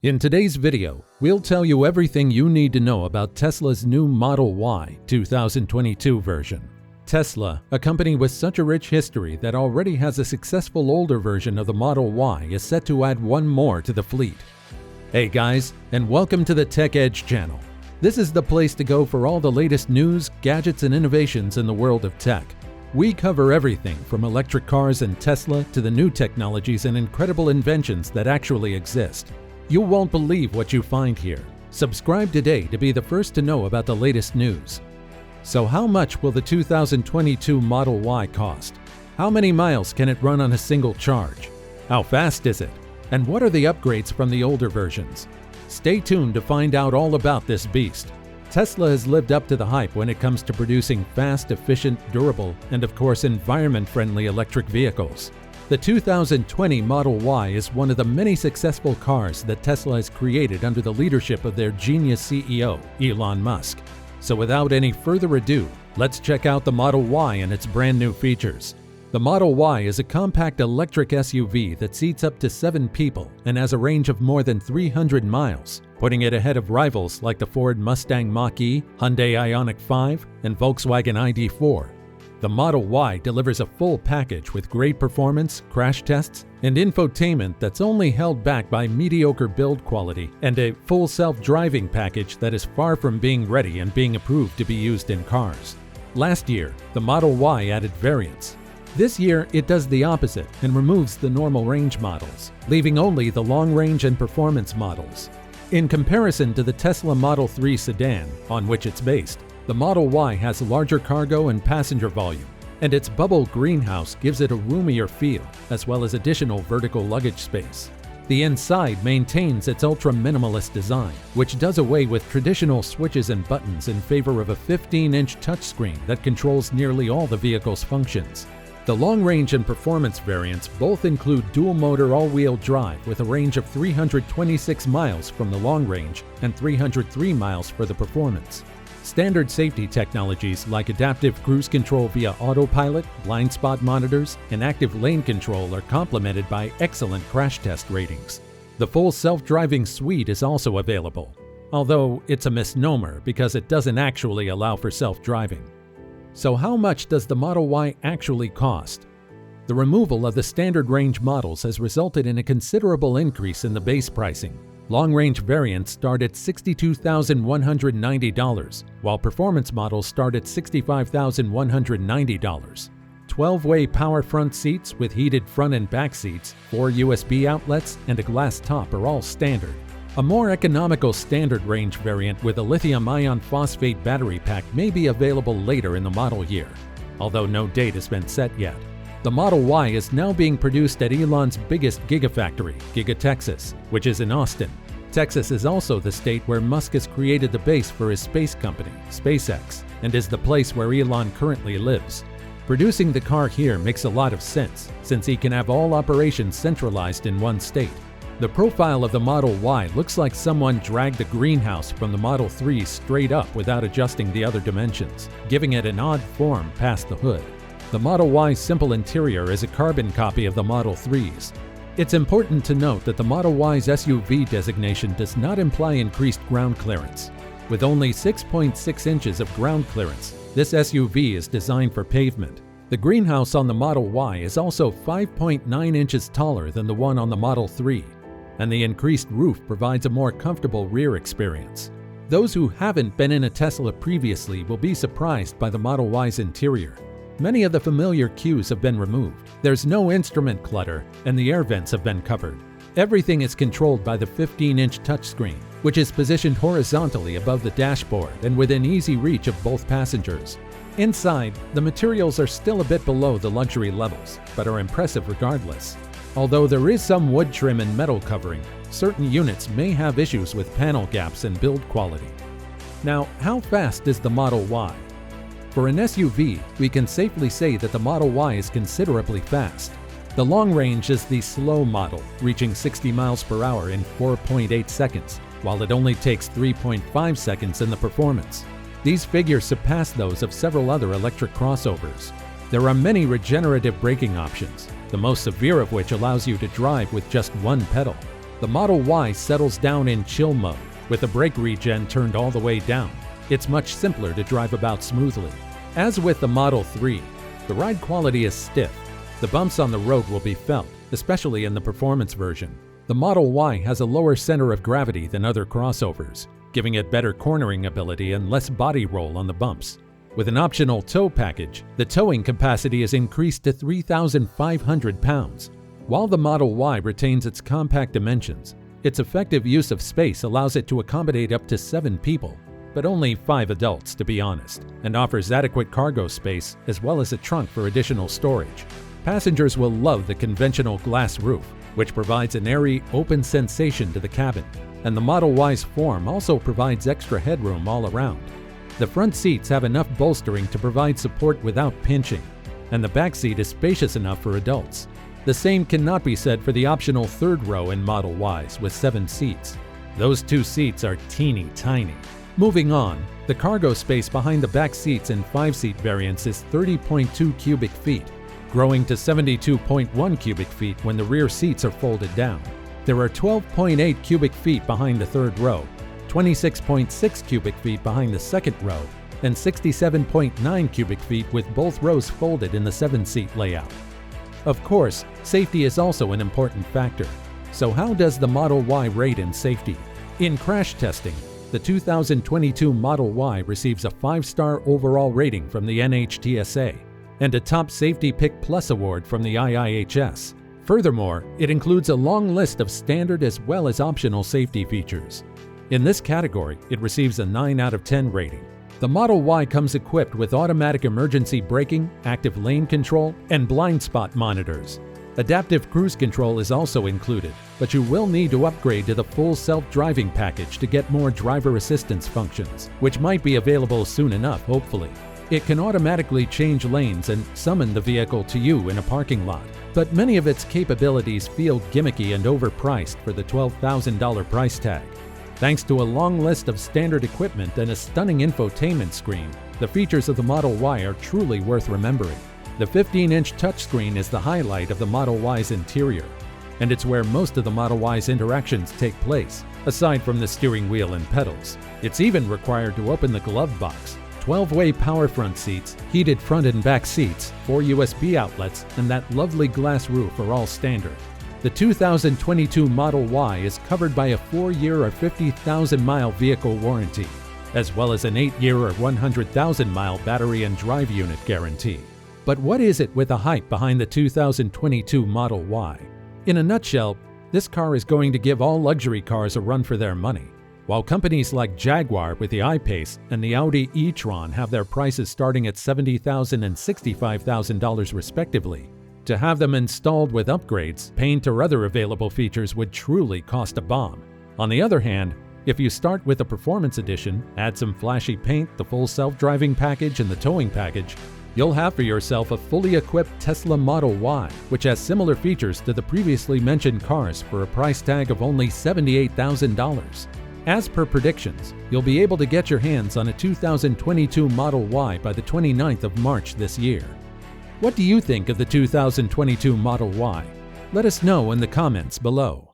In today's video, we'll tell you everything you need to know about Tesla's new Model Y 2022 version. Tesla, a company with such a rich history that already has a successful older version of the Model Y, is set to add one more to the fleet. Hey guys, and welcome to the Tech Edge channel. This is the place to go for all the latest news, gadgets, and innovations in the world of tech. We cover everything from electric cars and Tesla to the new technologies and incredible inventions that actually exist. You won't believe what you find here. Subscribe today to be the first to know about the latest news. So how much will the 2022 Model Y cost? How many miles can it run on a single charge? How fast is it? And what are the upgrades from the older versions? Stay tuned to find out all about this beast. Tesla has lived up to the hype when it comes to producing fast, efficient, durable, and of course environment-friendly electric vehicles. The 2020 Model Y is one of the many successful cars that Tesla has created under the leadership of their genius CEO, Elon Musk. So without any further ado, let's check out the Model Y and its brand new features. The Model Y is a compact electric SUV that seats up to 7 people and has a range of more than 300 miles, putting it ahead of rivals like the Ford Mustang Mach-E, Hyundai Ioniq 5, and Volkswagen ID.4. The Model Y delivers a full package with great performance, crash tests, and infotainment that's only held back by mediocre build quality and a full self-driving package that is far from being ready and being approved to be used in cars. Last year, the Model Y added variants. This year, it does the opposite and removes the normal range models, leaving only the long range and performance models. In comparison to the Tesla Model 3 sedan, on which it's based, the Model Y has larger cargo and passenger volume, and its bubble greenhouse gives it a roomier feel, as well as additional vertical luggage space. The inside maintains its ultra-minimalist design, which does away with traditional switches and buttons in favor of a 15-inch touchscreen that controls nearly all the vehicle's functions. The long-range and performance variants both include dual-motor all-wheel drive with a range of 326 miles from the long range and 303 miles for the performance. Standard safety technologies like adaptive cruise control via autopilot, blind spot monitors, and active lane control are complemented by excellent crash test ratings. The full self-driving suite is also available, although it's a misnomer because it doesn't actually allow for self-driving. So how much does the Model Y actually cost? The removal of the standard range models has resulted in a considerable increase in the base pricing. Long-range variants start at $62,190, while performance models start at $65,190. 12-way power front seats with heated front and back seats, 4 USB outlets, and a glass top are all standard. A more economical standard range variant with a lithium iron phosphate battery pack may be available later in the model year, although no date has been set yet. The Model Y is now being produced at Elon's biggest gigafactory, Giga Texas, which is in Austin. Texas is also the state where Musk has created the base for his space company, SpaceX, and is the place where Elon currently lives. Producing the car here makes a lot of sense, since he can have all operations centralized in one state. The profile of the Model Y looks like someone dragged the greenhouse from the Model 3 straight up without adjusting the other dimensions, giving it an odd form past the hood. The Model Y's simple interior is a carbon copy of the Model 3's. It's important to note that the Model Y's SUV designation does not imply increased ground clearance. With only 6.6 inches of ground clearance, this SUV is designed for pavement. The greenhouse on the Model Y is also 5.9 inches taller than the one on the Model 3, and the increased roof provides a more comfortable rear experience. Those who haven't been in a Tesla previously will be surprised by the Model Y's interior. Many of the familiar cues have been removed. There's no instrument clutter, and the air vents have been covered. Everything is controlled by the 15-inch touchscreen, which is positioned horizontally above the dashboard and within easy reach of both passengers. Inside, the materials are still a bit below the luxury levels, but are impressive regardless. Although there is some wood trim and metal covering, certain units may have issues with panel gaps and build quality. Now, how fast is the Model Y? For an SUV, we can safely say that the Model Y is considerably fast. The long range is the slow model, reaching 60 miles per hour in 4.8 seconds, while it only takes 3.5 seconds in the performance. These figures surpass those of several other electric crossovers. There are many regenerative braking options, the most severe of which allows you to drive with just one pedal. The Model Y settles down in chill mode, with the brake regen turned all the way down. It's much simpler to drive about smoothly. As with the Model 3, the ride quality is stiff. The bumps on the road will be felt, especially in the performance version. The Model Y has a lower center of gravity than other crossovers, giving it better cornering ability and less body roll on the bumps. With an optional tow package, the towing capacity is increased to 3,500 pounds. While the Model Y retains its compact dimensions, its effective use of space allows it to accommodate up to 7 people, but only 5 adults to be honest, and offers adequate cargo space as well as a trunk for additional storage. Passengers will love the conventional glass roof, which provides an airy, open sensation to the cabin, and the Model Y's form also provides extra headroom all around. The front seats have enough bolstering to provide support without pinching, and the back seat is spacious enough for adults. The same cannot be said for the optional third row in Model Ys with 7 seats. Those 2 seats are teeny tiny. Moving on, the cargo space behind the back seats in 5-seat variants is 30.2 cubic feet, growing to 72.1 cubic feet when the rear seats are folded down. There are 12.8 cubic feet behind the third row, 26.6 cubic feet behind the second row, and 67.9 cubic feet with both rows folded in the 7-seat layout. Of course, safety is also an important factor. So how does the Model Y rate in safety? In crash testing, the 2022 Model Y receives a 5-star overall rating from the NHTSA and a Top Safety Pick Plus award from the IIHS. Furthermore, it includes a long list of standard as well as optional safety features. In this category, it receives a 9 out of 10 rating. The Model Y comes equipped with automatic emergency braking, active lane control, and blind spot monitors. Adaptive cruise control is also included, but you will need to upgrade to the full self-driving package to get more driver assistance functions, which might be available soon enough, hopefully. It can automatically change lanes and summon the vehicle to you in a parking lot, but many of its capabilities feel gimmicky and overpriced for the $12,000 price tag. Thanks to a long list of standard equipment and a stunning infotainment screen, the features of the Model Y are truly worth remembering. The 15-inch touchscreen is the highlight of the Model Y's interior, and it's where most of the Model Y's interactions take place, aside from the steering wheel and pedals. It's even required to open the glove box. 12-way power front seats, heated front and back seats, 4 USB outlets, and that lovely glass roof are all standard. The 2022 Model Y is covered by a 4-year or 50,000-mile vehicle warranty, as well as an 8-year or 100,000-mile battery and drive unit guarantee. But what is it with the hype behind the 2022 Model Y? In a nutshell, this car is going to give all luxury cars a run for their money. While companies like Jaguar with the I-Pace and the Audi e-tron have their prices starting at $70,000 and $65,000 respectively, to have them installed with upgrades, paint, or other available features would truly cost a bomb. On the other hand, if you start with the Performance Edition, add some flashy paint, the full self-driving package, and the towing package, you'll have for yourself a fully equipped Tesla Model Y, which has similar features to the previously mentioned cars for a price tag of only $78,000. As per predictions, you'll be able to get your hands on a 2022 Model Y by the 29th of March this year. What do you think of the 2022 Model Y? Let us know in the comments below.